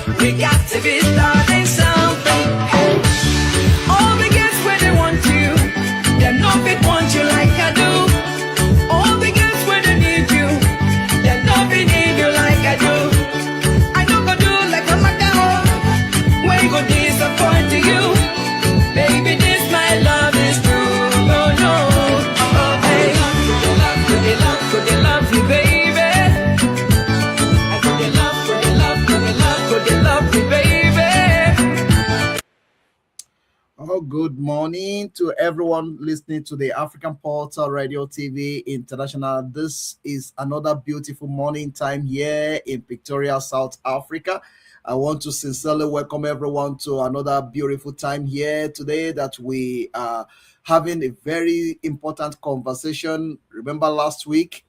We got to be starting something. Hey. All the girls where they want you, they know it want you like I do. All the girls where they need you, they know it need you like I do. I don't go do like a macao, when go disappoint to you. Baby, this my love is true. No, no, oh, hey. Could they love you, baby? I could they love, could they love, could they love, could they love you, baby? Oh, good morning to everyone listening to the African Portal Radio TV International. This is another beautiful morning time here in Pretoria, South Africa. I want to sincerely welcome everyone to another beautiful time here today that we are having a very important conversation. Remember last week,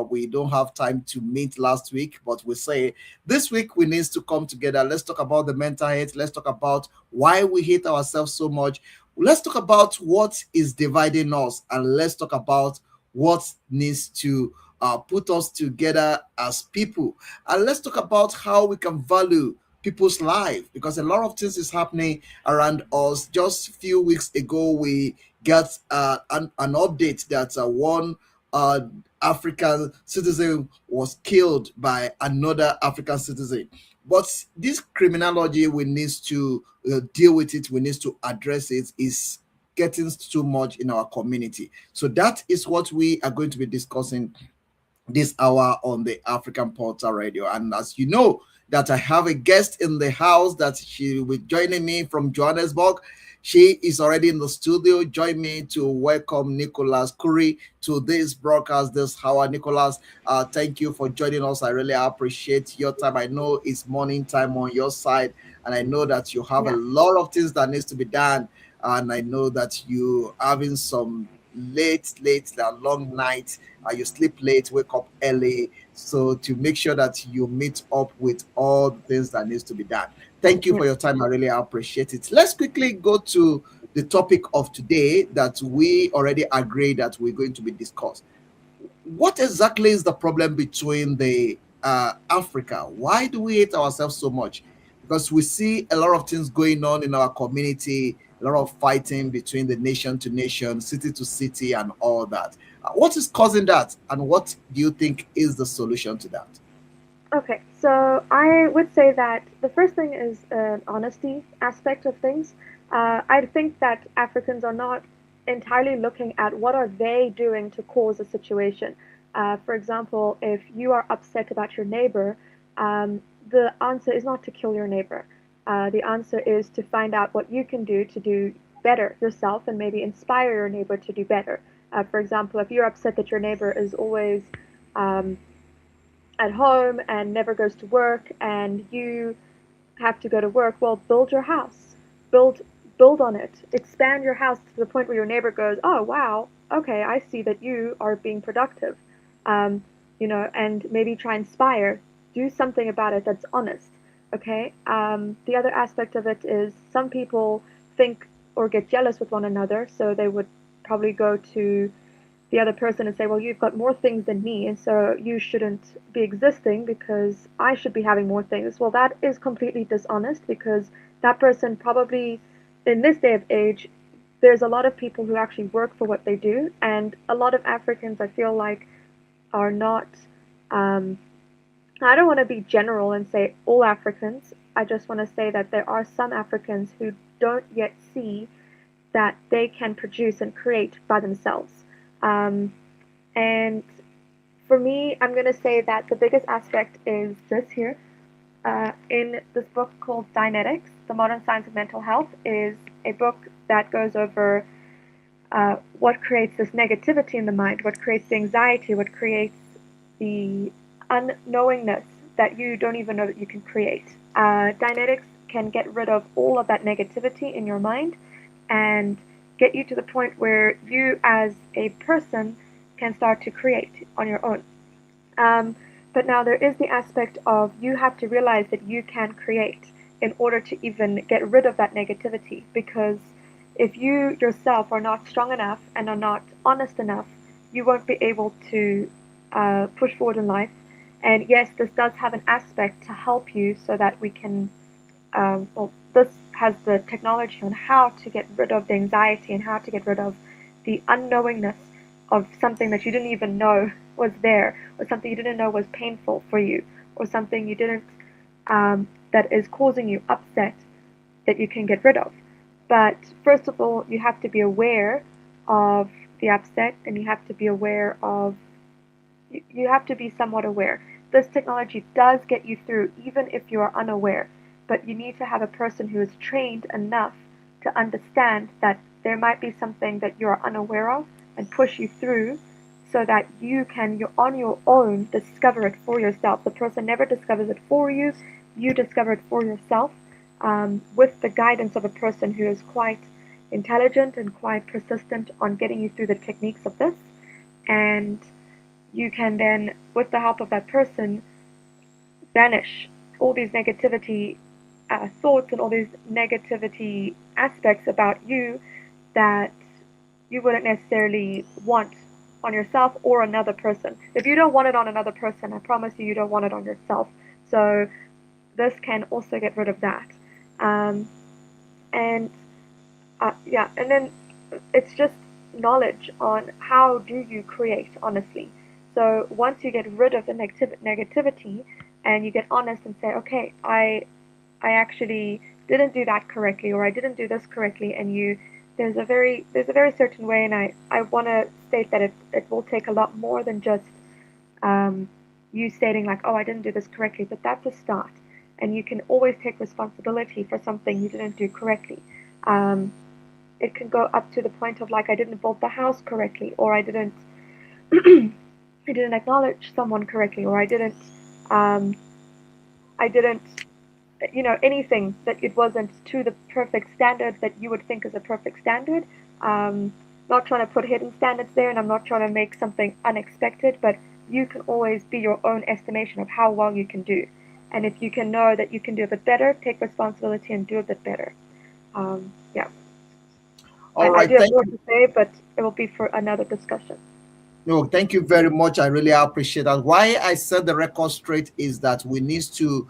we don't have time to meet last week, but we say this week we need to come together. Let's talk about the mental health. Let's talk about why we hate ourselves so much. Let's talk about what is dividing us, and let's talk about what needs to put us together as people. And let's talk about how we can value people's life, because a lot of things is happening around us. Just a few weeks ago, we got an update that one uh, African citizen was killed by another African citizen. But this criminology, we need to deal with it. We need to address it. Is getting too much in our community. So that is what we are going to be discussing this hour on the African Portal Radio. And as you know, that I have a guest in the house that she will be joining me from Johannesburg. She is already in the studio. Join me to welcome Nicolas Khourylive to this broadcast this hour. Nicolas, thank you for joining us. I really appreciate your time. I know it's morning time on your side, and I know that you have a lot of things that needs to be done. And I know that you having some late, long night. You sleep late, wake up early, so to make sure that you meet up with all the things that needs to be done. Thank you for your time. I really appreciate it. Let's quickly go to the topic of today that we already agreed that we're going to be discussed. What exactly is the problem between the Africa? Why do we hate ourselves so much? Because we see a lot of things going on in our community, a lot of fighting between the nation to nation, city to city, and all that. What is causing that, and what do you think is the solution to that? Okay, so I would say that the first thing is an honesty aspect of things. I think that Africans are not entirely looking at what are they doing to cause a situation. For example, if you are upset about your neighbor, the answer is not to kill your neighbor. The answer is to find out what you can do to do better yourself and maybe inspire your neighbor to do better. For example, if you're upset that your neighbor is always at home and never goes to work and you have to go to work, well, build your house. Build on it. Expand your house to the point where your neighbor goes, oh, wow, okay, I see that you are being productive. And maybe try inspire. Do something about it that's honest. Okay. The other aspect of it is some people think or get jealous with one another, so they would probably go to the other person and say, well, you've got more things than me, and so you shouldn't be existing because I should be having more things. Well, that is completely dishonest, because that person probably, in this day of age, there's a lot of people who actually work for what they do, and a lot of Africans, I feel like, are not, I don't want to be general and say all Africans. I just want to say that there are some Africans who don't yet see that they can produce and create by themselves. And for me, I'm going to say that the biggest aspect is this here. In this book called Dianetics, The Modern Science of Mental Health, is a book that goes over what creates this negativity in the mind, what creates the anxiety, what creates the unknowingness that you don't even know that you can create. Dianetics can get rid of all of that negativity in your mind and get you to the point where you as a person can start to create on your own. But now there is the aspect of you have to realize that you can create in order to even get rid of that negativity, because if you yourself are not strong enough and are not honest enough, you won't be able to push forward in life. And yes, this does have an aspect to help you so that we can this has the technology on how to get rid of the anxiety and how to get rid of the unknowingness of something that you didn't even know was there, or something you didn't know was painful for you, or something you didn't that is causing you upset that you can get rid of. But first of all, you have to be aware of the upset, and you have to be aware of you have to be somewhat aware. This technology does get you through even if you are unaware, but you need to have a person who is trained enough to understand that there might be something that you're unaware of and push you through so that you're on your own discover it for yourself. The person never discovers it for you, you discover it for yourself with the guidance of a person who is quite intelligent and quite persistent on getting you through the techniques of this. And you can then, with the help of that person, banish all these negativity thoughts and all these negativity aspects about you that you wouldn't necessarily want on yourself or another person. If you don't want it on another person, I promise you, you don't want it on yourself. So this can also get rid of that. Um, and yeah, and then it's just knowledge on how do you create honestly. So once you get rid of the negativity and you get honest and say, okay, I actually didn't do that correctly, or I didn't do this correctly, and there's a very certain way, and I want to state that it will take a lot more than just you stating like, oh, I didn't do this correctly, but that's a start, and you can always take responsibility for something you didn't do correctly. Um, it can go up to the point of like, I didn't build the house correctly, or I didn't I didn't acknowledge someone correctly, or um, I didn't anything that it wasn't to the perfect standard that you would think is a perfect standard. Not trying to put hidden standards there, and I'm not trying to make something unexpected, but you can always be your own estimation of how well you can do. And if you can know that you can do a bit better, take responsibility and do a bit better. Yeah, All I right, do have thank more you. to say, but it will be for another discussion. No, thank you very much. I really appreciate that. Why I set the record straight is that we need to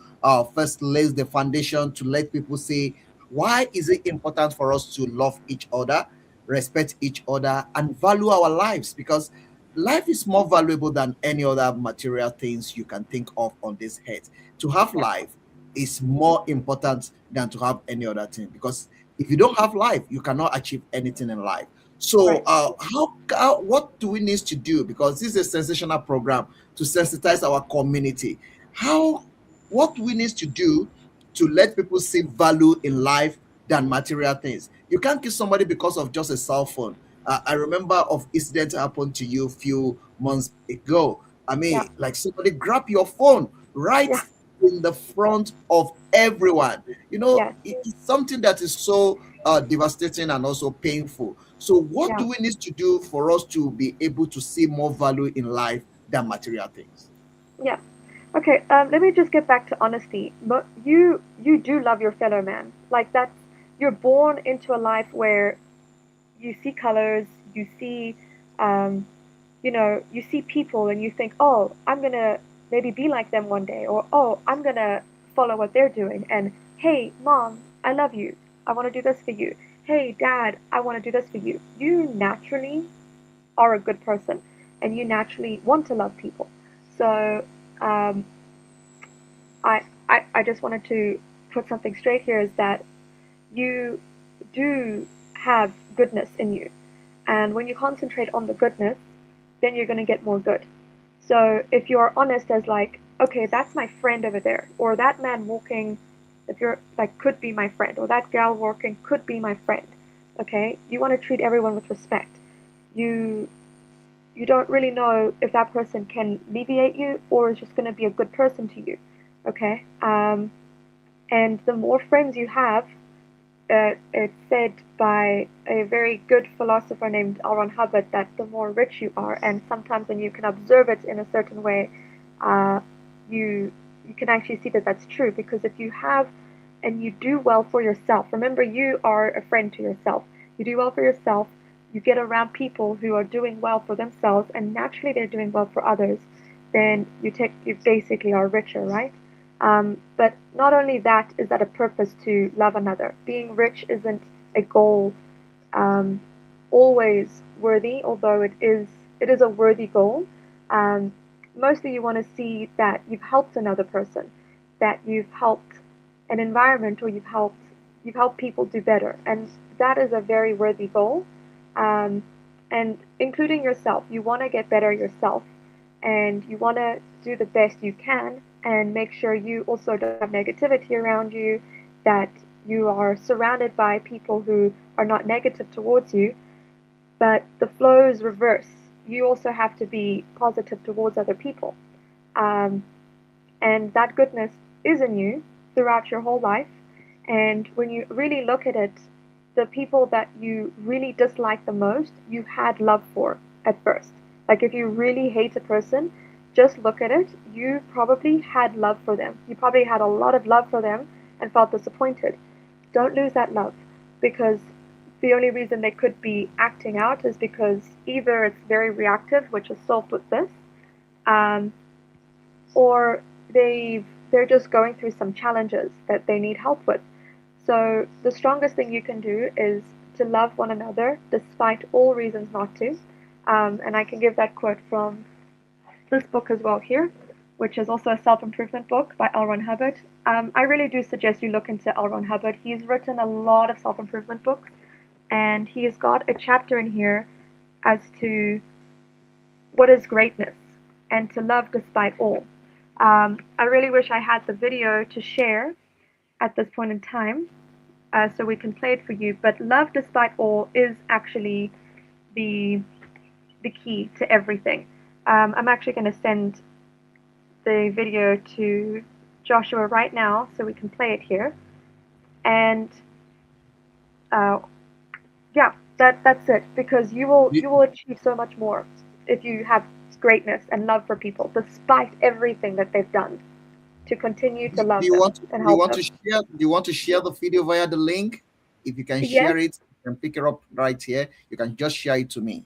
first lay the foundation to let people see why is it important for us to love each other, respect each other, and value our lives, because life is more valuable than any other material things you can think of on this earth. To have Yeah, life is more important than to have any other thing, because if you don't have life, you cannot achieve anything in life. So, right. what do we need to do? Because this is a sensational program to sensitize our community. How, what do we need to do to let people see value in life than material things? You can't kill somebody because of just a cell phone. I remember of incident happened to you a few months ago. I Yeah, mean, like somebody grab your phone right yeah, in the front of everyone. yes, It's something that is so devastating and also painful. So, what yeah, do we need to do for us to be able to see more value in life than material things? yeah. Okay, let me just get back to honesty. But you do love your fellow man. Like that's you're born into a life where you see colors, you see, um, you see people, and you think, oh, I'm gonna maybe be like them one day, or oh, I'm gonna follow what they're doing. And hey, mom, I love you. I want to do this for you. Hey, dad, I want to do this for you. You naturally are a good person, and you naturally want to love people. So. Um, I just wanted to put something straight here is that you do have goodness in you. And when you concentrate on the goodness, then you're going to get more good. So if you're honest as like, okay, that's my friend over there, or that man walking, if you're like, could be my friend, or that gal walking could be my friend, okay? You want to treat everyone with respect. You you don't really know if that person can alleviate you or is just going to be a good person to you, okay? And the more friends you have, it's said by a very good philosopher named L. Ron Hubbard that the more rich you are, and sometimes when you can observe it in a certain way, uh, you you can actually see that that's true because if you have and you do well for yourself, remember you are a friend to yourself. You do well for yourself. You get around people who are doing well for themselves, and naturally they're doing well for others. Then you basically are richer, right? But not only that is that a purpose to love another. Being rich isn't a goal um, always worthy, although it is a worthy goal. Um, Mostly you want to see that you've helped another person, that you've helped an environment, or you've helped people do better, and that is a very worthy goal. Um, and including yourself, you want to get better yourself, and you want to do the best you can, and make sure you also don't have negativity around you, that you are surrounded by people who are not negative towards you, but the flow is reverse. You also have to be positive towards other people. Um, and that goodness is in you throughout your whole life. And when you really look at it, the people that you really dislike the most, you had love for at first. Like if you really hate a person, just look at it. You probably had love for them. You probably had a lot of love for them and felt disappointed. Don't lose that love, because the only reason they could be acting out is because either it's very reactive, which is solved with this, um, or they're just going through some challenges that they need help with. So the strongest thing you can do is to love one another despite all reasons not to. And I can give that quote from this book as well here, which is also a self-improvement book by L. Ron Hubbard. I really do suggest you look into L. Ron Hubbard. He's written a lot of self-improvement books, and he has got a chapter in here as to what is greatness and to love despite all. I really wish I had the video to share at this point in time, so we can play it for you. But love despite all is actually the the key to everything. I'm actually going to send the video to Joshua right now so we can play it here. And uh, yeah, that's it. Because you will achieve so much more if you have greatness and love for people, despite everything that they've done, to continue to Do love you them want to, and do you help want them. to share? Do you want to share the video via the link? If you can Yes. share it and pick it up right here, you can just share it to me.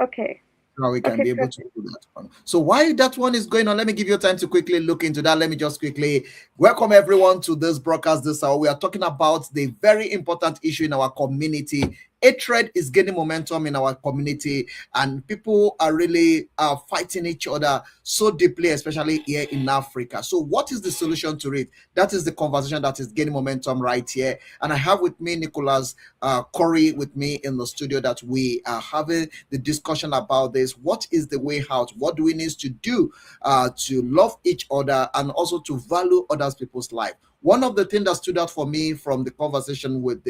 Okay. Now we can Okay. be able to Perfect. do that one. So while that one is going on, let me give you time to quickly look into that. Let me just quickly welcome everyone to this broadcast this hour. We are talking about the very important issue in our community. Hatred is gaining momentum in our community, and people are really fighting each other so deeply, especially here in Africa. So what is the solution to it? That is the conversation that is gaining momentum right here. And I have with me Nicolas Khourylive with me in the studio, that we are having the discussion about this. What is the way out? What do we need to do to love each other and also to value others people's life? One of the things that stood out for me from the conversation with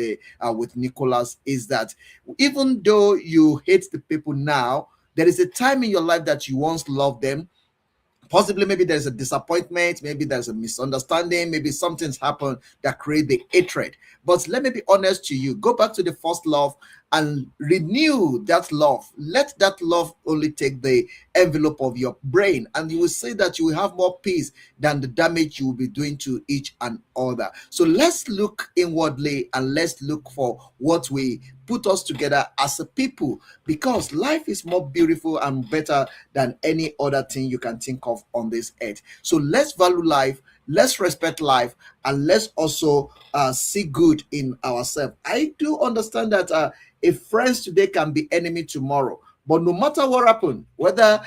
Nicolas is that even though you hate the people now, there is a time in your life that you once loved them. Possibly maybe there's a disappointment, maybe there's a misunderstanding, maybe something's happened that create the hatred. But let me be honest to you, go back to the first love and renew that love. Let that love only take the envelope of your brain, and you will see that you will have more peace than the damage you will be doing to each and other. So let's look inwardly and let's look for what we put us together as a people, because life is more beautiful and better than any other thing you can think of on this earth. So let's value life, let's respect life, and let's also see good in ourselves. I do understand that if friends today can be enemy tomorrow, but no matter what happened, whether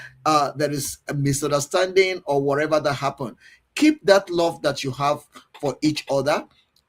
there is a misunderstanding or whatever that happened, keep that love that you have for each other.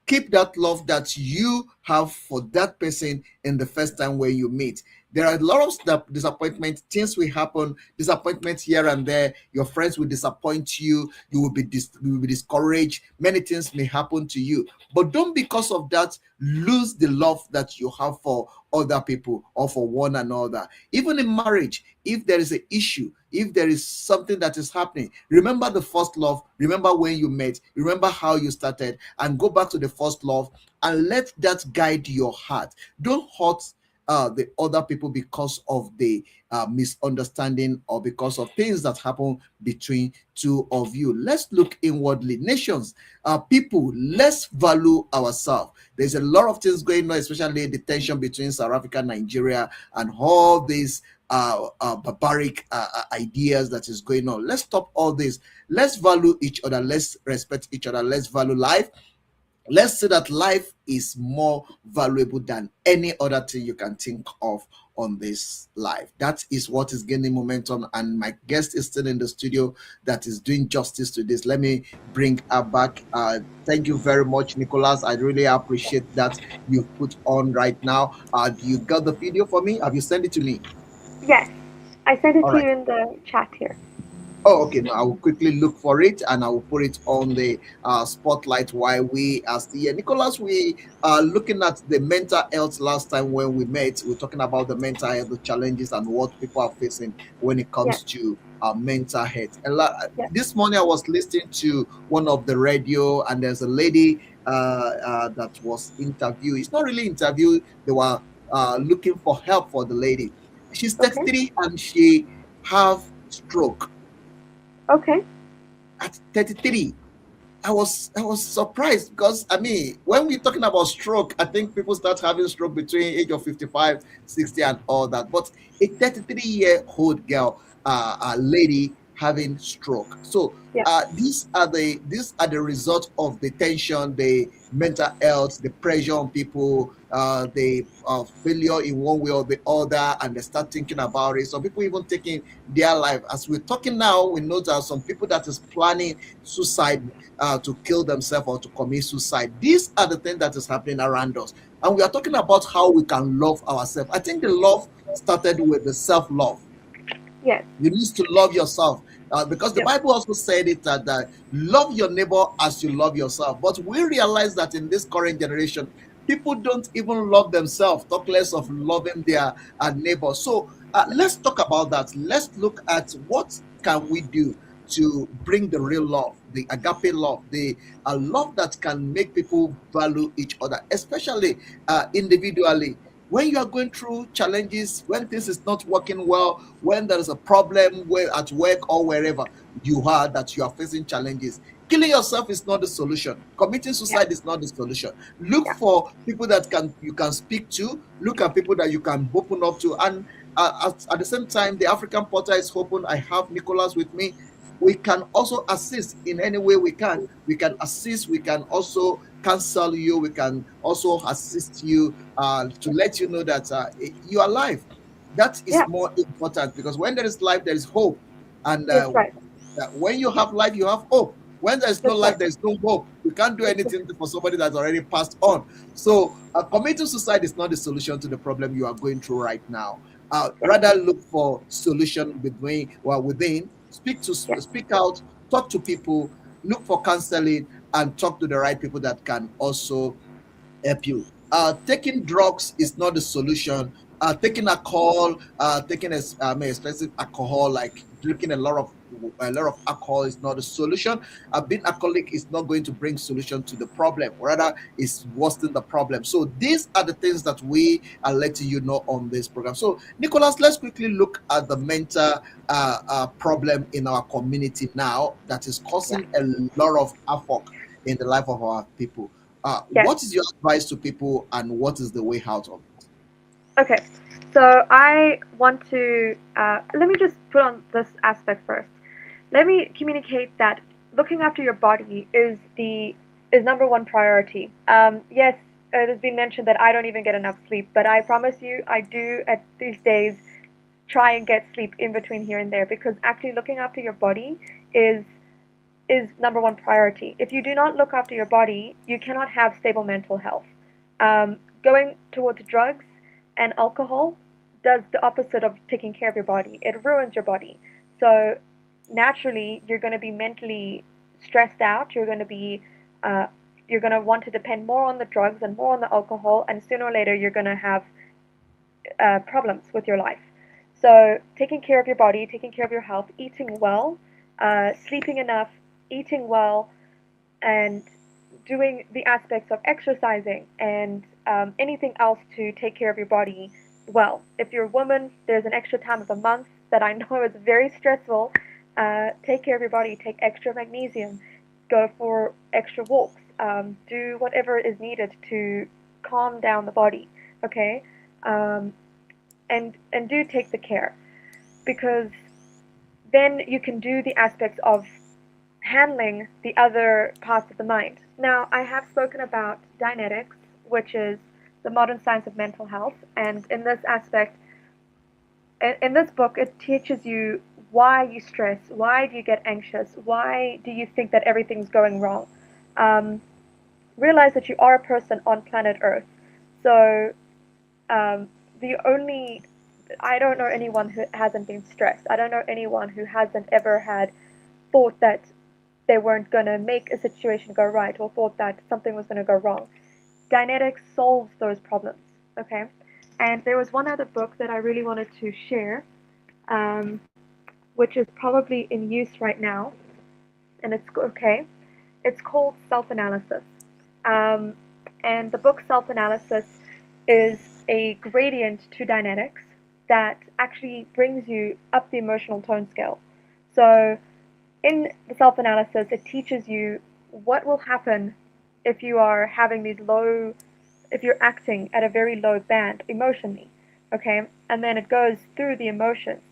Keep that love that you have for that person in the first time when you meet. There are a lot of disappointment, things will happen, disappointments here and there. Your friends will disappoint you. You will be discouraged. Many things may happen to you, but don't because of that lose the love that you have for other people or for one another. Even in marriage, if there is an issue, if there is something that is happening, remember the first love, remember when you met, remember how you started, and go back to the first love and let that guide your heart. Don't hurt the other people because of the misunderstanding or because of things that happen between two of you. Let's look inwardly. Nations, people, let's value ourselves. There's a lot of things going on, especially the tension between South Africa and Nigeria and all these barbaric ideas that is going on. Let's stop all this. Let's value each other. Let's respect each other. Let's value life. Let's say that life is more valuable than any other thing you can think of on this life. That is what is gaining momentum, and my guest is still in the studio that is doing justice to this. Let me bring her back. Thank you very much, Nicholas. I really appreciate that you've put on right now. You got the video for me? Have you sent it to me? Yes, I sent it All to right. you in the chat here. Oh, okay. No, I will quickly look for it and I will put it on the spotlight while we are still here. Nicholas, we are looking at the mental health last time when we met. We're talking about the mental health, the challenges, and what people are facing when it Yes, comes to mental health. yes. This morning, I was listening to one of the radio, and there's a lady that was interviewed. It's not really interview. They were looking for help for the lady. She's Okay, 33 and she have stroke okay. at 33. I was surprised because I mean when we're talking about stroke, I think people start having stroke between age of 55, 60, and all that. But a 33-year-old girl, a lady having stroke. So Yeah, these are the result of the tension, the mental health, the pressure on people, the failure in one way or the other, and they start thinking about it. Some people even taking their life. As we're talking now, we know there are some people that is planning suicide to kill themselves or to commit suicide. These are the things that is happening around us. And we are talking about how we can love ourselves. I think the love started with the self love. yes, You need to love yourself because the yeah, Bible also said it that love your neighbor as you love yourself. But we realize that in this current generation, people don't even love themselves, talk less of loving their neighbor. So let's talk about that. Let's look at what can we do to bring the real love, the agape love, the love that can make people value each other, especially individually. When you are going through challenges, when things is not working well, when there is a problem where at work or wherever you are that you are facing challenges, killing yourself is not the solution. Committing yeah, suicide is not the solution. Look yeah, for people that can you can speak to. Look at people that you can open up to. And at the same time, the African Portal is open. I have Nicholas with me. We can also assist in any way we can. We can assist. We can also counsel you. We can also assist you to let you know that you are alive. That is yeah. more important because when there is life, there is hope. And It's right. when you have life, you have hope. When there's no That's right. life, there's no hope. You can't do That's right. anything for somebody that's already passed on. So, committing suicide is not the solution to the problem you are going through right now. Yeah, Rather, look for solution within. yeah, Speak out, talk to people, look for counseling, and talk to the right people that can also help you. Taking drugs is not the solution. Taking alcohol, taking expensive alcohol, like drinking a lot of alcohol, is not a solution. Being alcoholic is not going to bring solution to the problem. Rather, it's worsening the problem. So these are the things that we are letting you know on this program. So Nicholas, let's quickly look at the mental problem in our community now that is yeah. causing a lot of havoc in the life of our people. Yes. What is your advice to people and what is the way out of it? Okay. So I want to let me just put on this aspect first. Let me communicate that looking after your body is number one priority. Yes, it has been mentioned that I don't even get enough sleep, but I promise you, I do at these days try and get sleep in between here and there because actually looking after your body is is number one priority. If you do not look after your body, you cannot have stable mental health. Going towards drugs and alcohol does the opposite of taking care of your body. It ruins your body. So naturally, you're going to be mentally stressed out. Uh, you're going to want to depend more on the drugs and more on the alcohol, and sooner or later, you're going to have problems with your life. So taking care of your body, taking care of your health, eating well, sleeping enough, eating well, and doing the aspects of exercising and anything else to take care of your body well, if you're a woman, there's an extra time of the month that I know is very stressful. Take care of your body, take extra magnesium, go for extra walks, do whatever is needed to calm down the body, okay? Um, and do take the care, because then you can do the aspects of handling the other parts of the mind. Now, I have spoken about Dianetics, which is the modern science of mental health, and in this aspect, in this book, it teaches you why you stress, why do you get anxious, why do you think that everything's going wrong. Um, Realize that you are a person on planet Earth. So um, the only I don't know anyone who hasn't been stressed. I don't know anyone who hasn't ever had thought that they weren't going to make a situation go right, or thought that something was going to go wrong. Dianetics solves those problems, okay? And there was one other book that I really wanted to share, um, which is probably in use right now, and it's okay. It's called Self Analysis. Um, and the book Self Analysis is a gradient to Dianetics that actually brings you up the emotional tone scale. So, in the self analysis, it teaches you what will happen if you are having these low, if you're acting at a very low band emotionally, okay? And then it goes through the emotions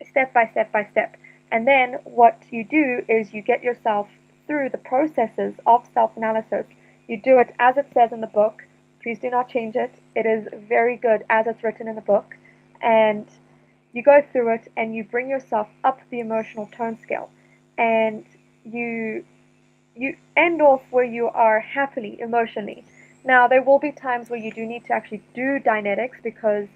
step by step by step. And then what you do is you get yourself through the processes of self analysis. You do it as it says in the book. Please do not change it. It is very good as it's written in the book. And you go through it and you bring yourself up the emotional tone scale. And you you end off where you are happily emotionally. Now, there will be times where you do need to actually do Dianetics, because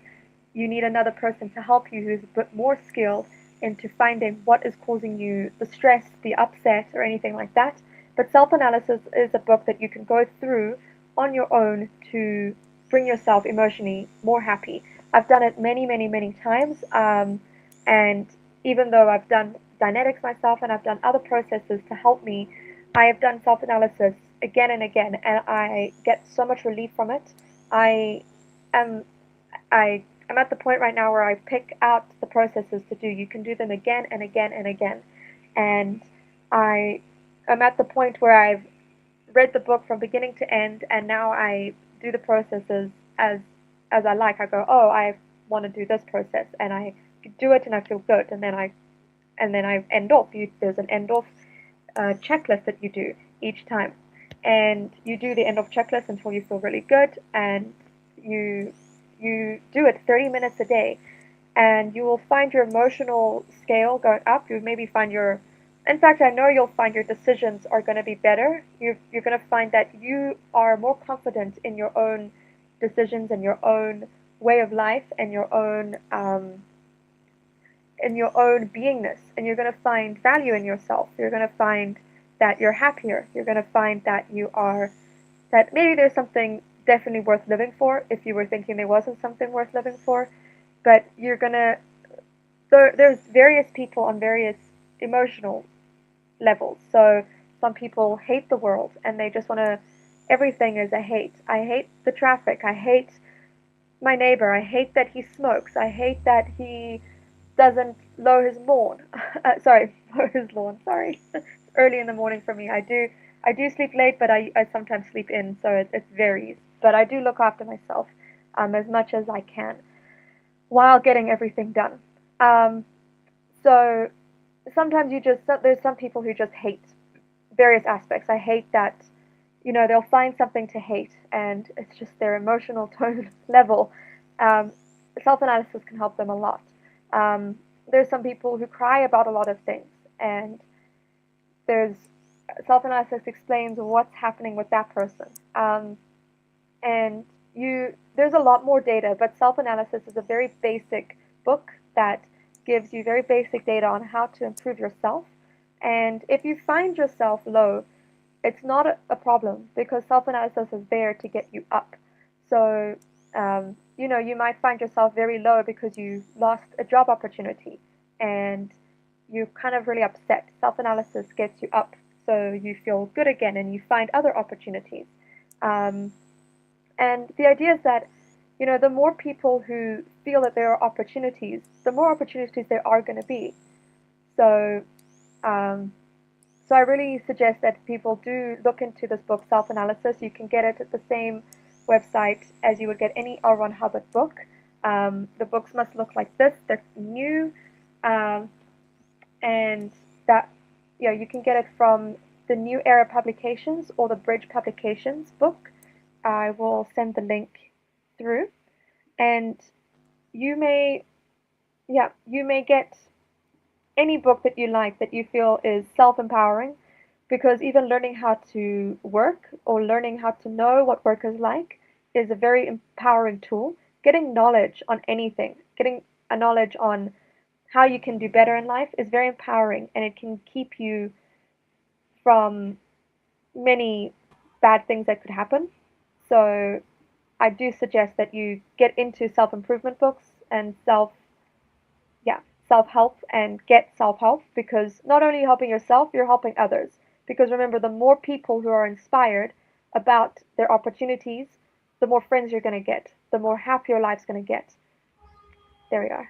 you need another person to help you who's a bit more skilled into finding what is causing you the stress, the upset, or anything like that. But self analysis is a book that you can go through on your own to bring yourself emotionally more happy. I've done it many, many, many times. And even though I've done Dianetics myself and I've done other processes to help me, I have done self analysis again and again, and I get so much relief from it. I am I am at the point right now where I pick out the processes to do. You can do them again and again and again. And I am at the point where I've read the book from beginning to end, and now I do the processes as I like. I go, oh, I want to do this process, and I do it, and I feel good, and then I end off. There's an end off checklist that you do each time, and you do the end off checklist until you feel really good, and you you do it 30 minutes a day, and you will find your emotional scale going up. You maybe find your, in fact, I know you'll find your decisions are going to be better. You're going to find that you are more confident in your own decisions and your own way of life and your own in your own beingness, and you're going to find value in yourself. You're going to find that you're happier. You're going to find that you are, that maybe there's something definitely worth living for if you were thinking there wasn't something worth living for. But you're going to, there's various people on various emotional levels. So some people hate the world and they just want to, everything is a hate. I hate the traffic. I hate my neighbor. I hate that he smokes. I hate that he doesn't mow his lawn. Sorry, mow his lawn. Sorry, it's early in the morning for me. I do sleep late, but I sometimes sleep in, so it varies. But I do look after myself as much as I can while getting everything done. Um, so sometimes there's some people who just hate various aspects. I hate that, they'll find something to hate, and it's just their emotional tone level. Um, Self-analysis can help them a lot. There's some people who cry about a lot of things, and there's self-analysis explains what's happening with that person. And there's a lot more data, but self-analysis is a very basic book that gives you very basic data on how to improve yourself. And if you find yourself low, it's not a problem, because self-analysis is there to get you up. So, you might find yourself very low because you lost a job opportunity and you're kind of really upset. Self-analysis gets you up so you feel good again and you find other opportunities. And the idea is that The more people who feel that there are opportunities, the more opportunities there are going to be. So, um, so I really suggest that people do look into this book, Self Analysis. You can get it at the same website as you would get any L. Ron Hubbard book. The books must look like this. They're new, um, and that you can get it from the New Era Publications or the Bridge Publications book. I will send the link through, and you may you may get any book that you like that you feel is self-empowering, because even learning how to work or learning how to know what work is like is a very empowering tool. Getting knowledge on anything, getting a knowledge on how you can do better in life is very empowering, and it can keep you from many bad things that could happen. So I do suggest that you get into self-improvement books and yeah, self-help, and get self-help, because not only you're helping yourself, you're helping others. Because remember, the more people who are inspired about their opportunities, the more friends you're going to get, the more happy your life's going to get. There we are.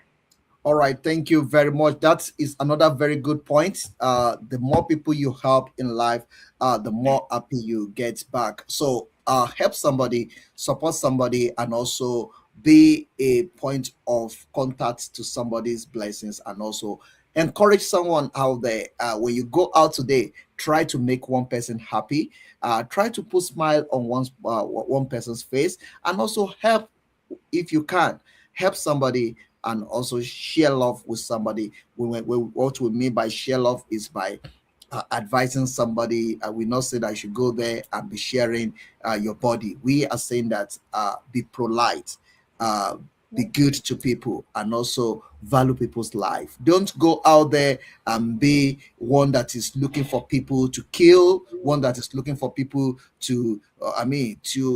All right, thank you very much. That is another very good point. The more people you help in life, the more happy you get back. So, help somebody, support somebody, and also be a point of contact to somebody's blessings, and also encourage someone out there. When you go out today, try to make one person happy. Try to put smile on one person's face, and also help if you can, help somebody, and also share love with somebody. What we mean by share love is by advising somebody. We not say that you should go there and be sharing your body. We are saying that be polite, uh, be good to people, and also value people's life. Don't go out there and be one that is looking for people to kill, one that is looking for people to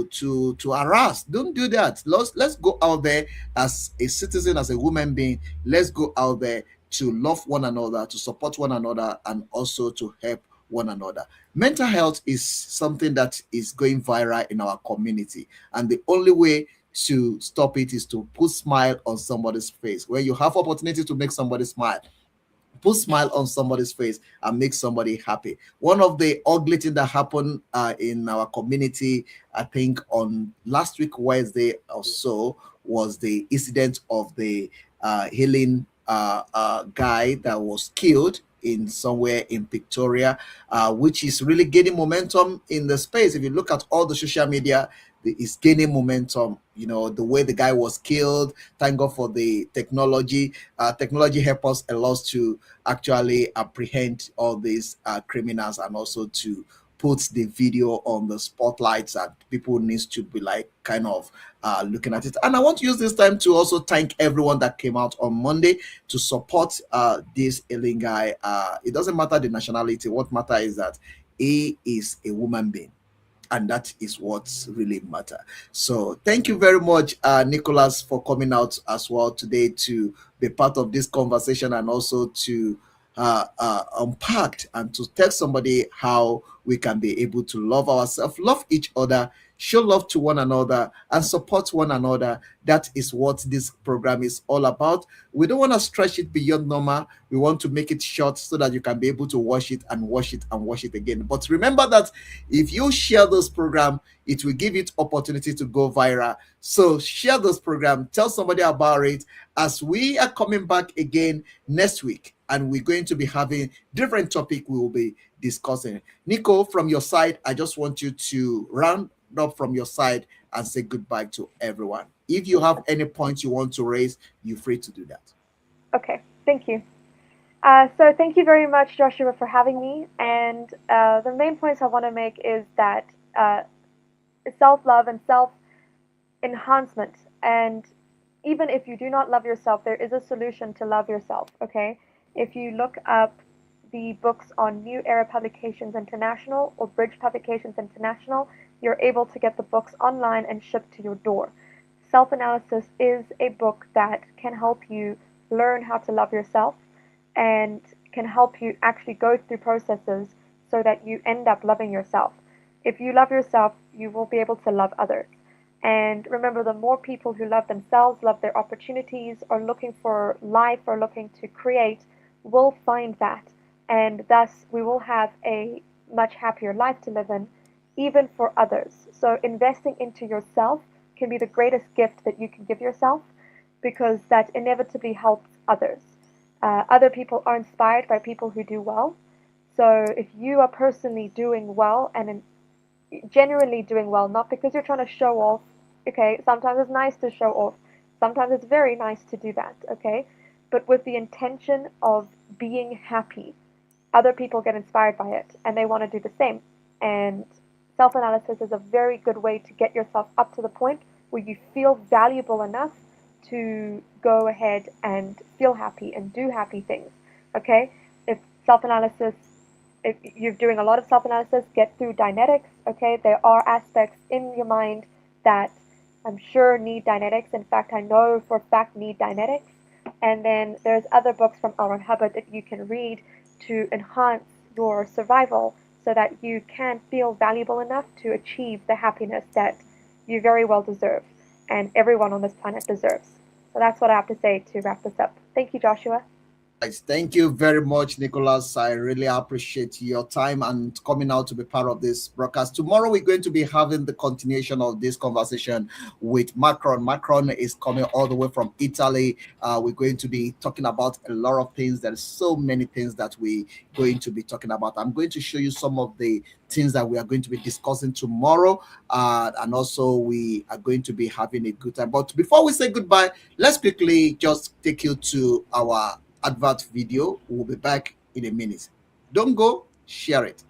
to harass. Don't do that. Let's go out there as a citizen, as a human being. Let's go out there to love one another, to support one another, and also to help one another. Mental health is something that is going viral in our community, and the only way to stop it is to put smile on somebody's face. When you have opportunity to make somebody smile, put smile on somebody's face and make somebody happy. One of the ugly things that happened in our community, I think on last week Wednesday or so, was the incident of the healing guy that was killed in somewhere in Victoria, which is really gaining momentum in the space. If you look at all the social media, it's gaining momentum. You know, the way the guy was killed. Thank God for the technology. Technology help us a lot to actually apprehend all these criminals, and also to put the video on the spotlights, and people needs to be like kind of looking at it. And I want to use this time to also thank everyone that came out on Monday to support this alien guy. It doesn't matter the nationality. What matters is that he is a woman being, and that is what's really matter. So thank you very much, Nicholas, for coming out as well today to be part of this conversation, and also to unpack and to tell somebody how we can be able to love ourselves, love each other, show love to one another, and support one another. That is what this program is all about. We don't want to stretch it beyond normal. We want to make it short so that you can be able to watch it and watch it and watch it again. But remember that if you share this program, it will give it opportunity to go viral. So share this program, tell somebody about it, as we are coming back again next week, and we're going to be having different topic we will be discussing. Nico, from your side, I just want you to round up from your side and say goodbye to everyone. If you have any points you want to raise, you're free to do that. Okay, thank you. So thank you very much, Joshua, for having me. And the main points I want to make is that uh, self-love and self-enhancement, and even if you do not love yourself, there is a solution to love yourself, okay? If you look up the books on New Era Publications International or Bridge Publications International, you're able to get the books online and shipped to your door. Self Analysis is a book that can help you learn how to love yourself, and can help you actually go through processes so that you end up loving yourself. If you love yourself, you will be able to love others. And remember, the more people who love themselves, love their opportunities, are looking for life, are looking to create, will find that. And thus, we will have a much happier life to live in, even for others. So, investing into yourself can be the greatest gift that you can give yourself because that inevitably helps others. Other people are inspired by people who do well. So, if you are personally doing well and genuinely doing well, not because you're trying to show off. Okay, sometimes it's nice to show off. Sometimes it's very nice to do that, okay? But with the intention of being happy, other people get inspired by it and they want to do the same. And self analysis is a very good way to get yourself up to the point where you feel valuable enough to go ahead and feel happy and do happy things, okay? If self analysis if you're doing a lot of self-analysis, get through Dynetics, okay? There are aspects in your mind that I'm sure need Dynetics. In fact, I know for a fact need Dynetics. And then there's other books from L. Ron Hubbard that you can read to enhance your survival so that you can feel valuable enough to achieve the happiness that you very well deserve and everyone on this planet deserves. So that's what I have to say to wrap this up. Thank you, Joshua. Guys, thank you very much, Nicholas. I really appreciate your time and coming out to be part of this broadcast. Tomorrow, we're going to be having the continuation of this conversation with Macron. Macron is coming all the way from Italy. We're going to be talking about a lot of things. There's so many things that we're going to be talking about. I'm going to show you some of the things that we are going to be discussing tomorrow. And also, we are going to be having a good time. But before we say goodbye, let's quickly just take you to our advert video. We'll be back in a minute. Don't go, share it.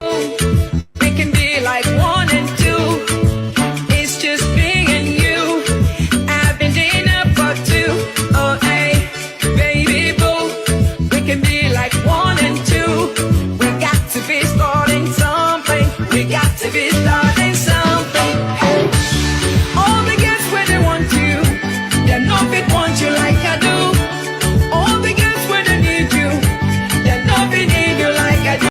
We can be like one and two. It's just me and you. I've been dinner for two. Oh, hey, baby boo. We can be like one and two. We got to be starting something. We got to be starting something. All the girls where they want you, they know they want you like I do. All the girls where they need you, they know they need you like I do.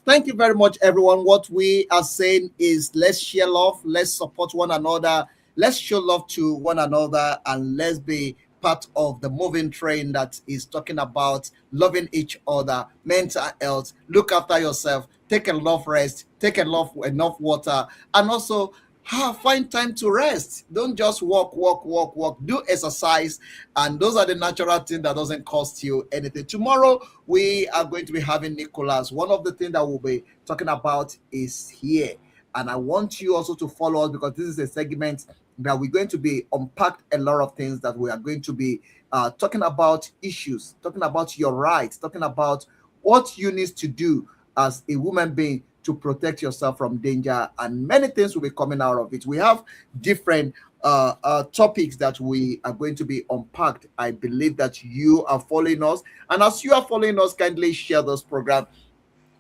Thank you very much, everyone. What we are saying is let's share love, let's support one another, let's show love to one another, and let's be part of the moving train that is talking about loving each other, mental health, look after yourself, take enough rest, take enough water, and also find time to rest. Don't just walk. Do exercise, and those are the natural things that doesn't cost you anything. Tomorrow we are going to be having Nicholas. One of the things that we'll be talking about is here, and I want you also to follow us because this is a segment that we're going to be unpacked a lot of things that we are going to be talking about issues, talking about your rights, talking about what you need to do as a woman being to protect yourself from danger, and many things will be coming out of it. We have different topics that we are going to be unpacked. I believe that you are following us, and as you are following us, kindly share this program.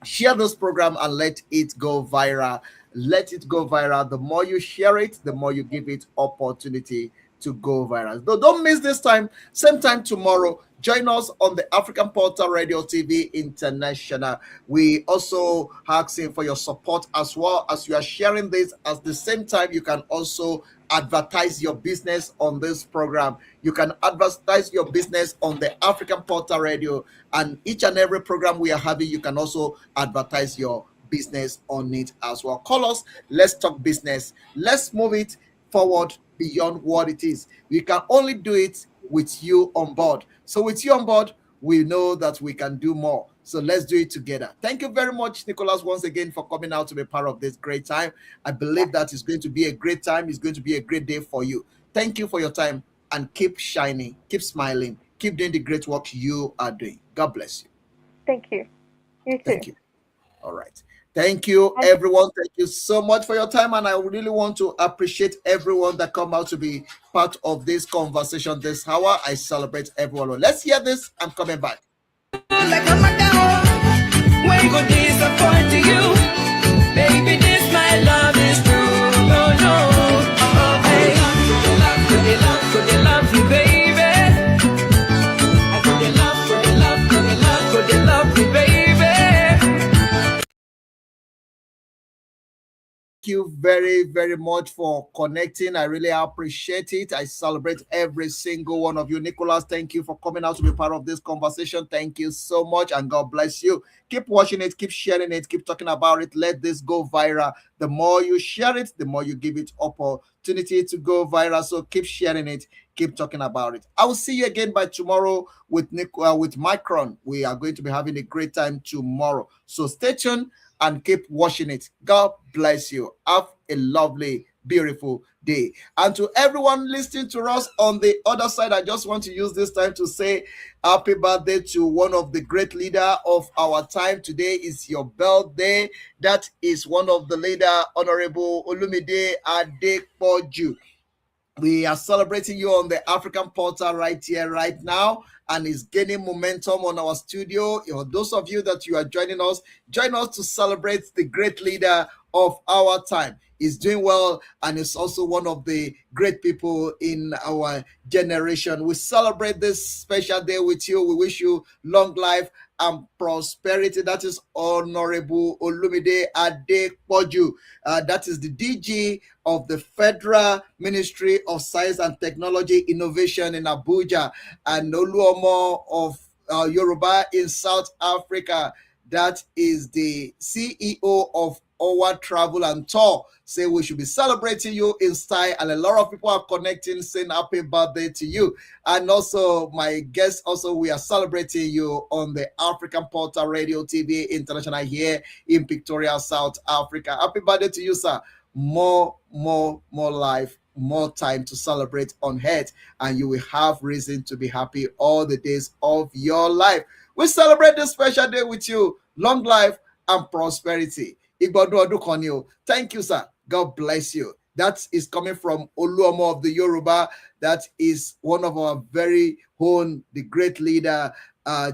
Share this program and let it go viral. Let it go viral. The more you share it, the more you give it opportunity to go viral. So don't miss this time. Same time tomorrow. Join us on the African Portal Radio TV International. We also asking for your support as well as you are sharing this. At the same time, you can also advertise your business on this program. You can advertise your business on the African Portal Radio, and each and every program we are having, you can also advertise your business on it as well. Call us. Let's talk business. Let's move it forward beyond what it is. We can only do it with you on board. So with you on board, we know that we can do more. So let's do it together. Thank you very much, Nicholas, once again for coming out to be part of this great time. I believe that it's going to be a great time. It's going to be a great day for you. Thank you for your time, and keep shining, keep smiling, keep doing the great work you are doing. God bless you. Thank you. You too. Thank you. All right. Thank you, everyone. Thank you so much for your time. And I really want to appreciate everyone that come out to be part of this conversation this hour. I celebrate everyone. Let's hear this. I'm coming back. Like I'm a down, when go disappoint to you, baby, this my love is true. No, no, oh, hey. Could they love you, baby? I could they love, could they love, could they love, could they love, could they you very, very much for connecting. I really appreciate it. I celebrate every single one of you. Nicholas, thank you for coming out to be part of this conversation. Thank you so much, and God bless you. Keep watching it, keep sharing it, keep talking about it. Let this go viral. The more you share it, the more you give it opportunity to go viral. So keep sharing it, keep talking about it. I will see you again by tomorrow with with Micron. We are going to be having a great time tomorrow. So stay tuned and keep watching it. God bless you. Have a lovely, beautiful day. And to everyone listening to us on the other side, I just want to use this time to say happy birthday to one of the great leader of our time. Today is your birthday. That is one of the leader, Honorable Olumide Adepoju. We are celebrating you on the African portal right here, right now, and it's gaining momentum on our studio. Those of you that you are join us to celebrate the great leader of our time. He's doing well, and is also one of the great people in our generation. We celebrate this special day with you. We wish you long life and prosperity. That is Honorable Olumide Adepoju. That is the DG of the Federal Ministry of Science and Technology Innovation in Abuja, and Oluomo of Yoruba in South Africa. That is the CEO of Owa Travel and Tour. Say we should be celebrating you in style, and a lot of people are connecting, saying happy birthday to you. And also my guests, also we are celebrating you on the African Portal Radio TV International here in Pretoria, South Africa. Happy birthday to you, sir. More life, more time to celebrate on earth, and you will have reason to be happy all the days of your life. We celebrate this special day with you. Long life and prosperity. Thank you, sir. God bless you. That is coming from Oluomo of the Yoruba. That is one of our very own, the great leader,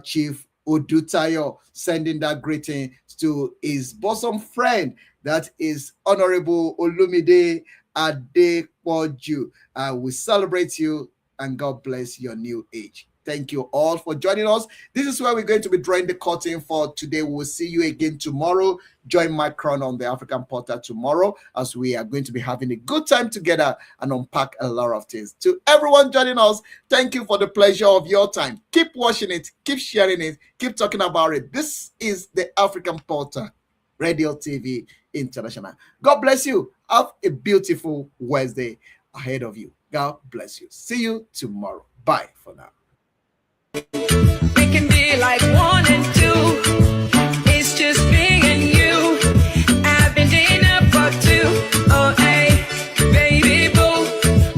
Chief Odutayo, sending that greeting to his bosom friend. That is Honorable Olumide Adepoju. We celebrate you, and God bless your new age. Thank you all for joining us. This is where we're going to be drawing the curtain for today. We'll see you again tomorrow. Join Micron on the African Portal tomorrow, as we are going to be having a good time together and unpack a lot of things. To everyone joining us, thank you for the pleasure of your time. Keep watching it, keep sharing it, keep talking about it. This is the African Portal Radio TV International. God bless you. Have a beautiful Wednesday ahead of you. God bless you. See you tomorrow. Bye for now. We can be like one and two. It's just me and you. I've been dinner for two. Oh, hey, baby boo.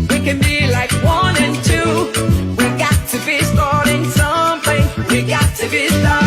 We can be like one and two. We got to be starting something. We got to be starting.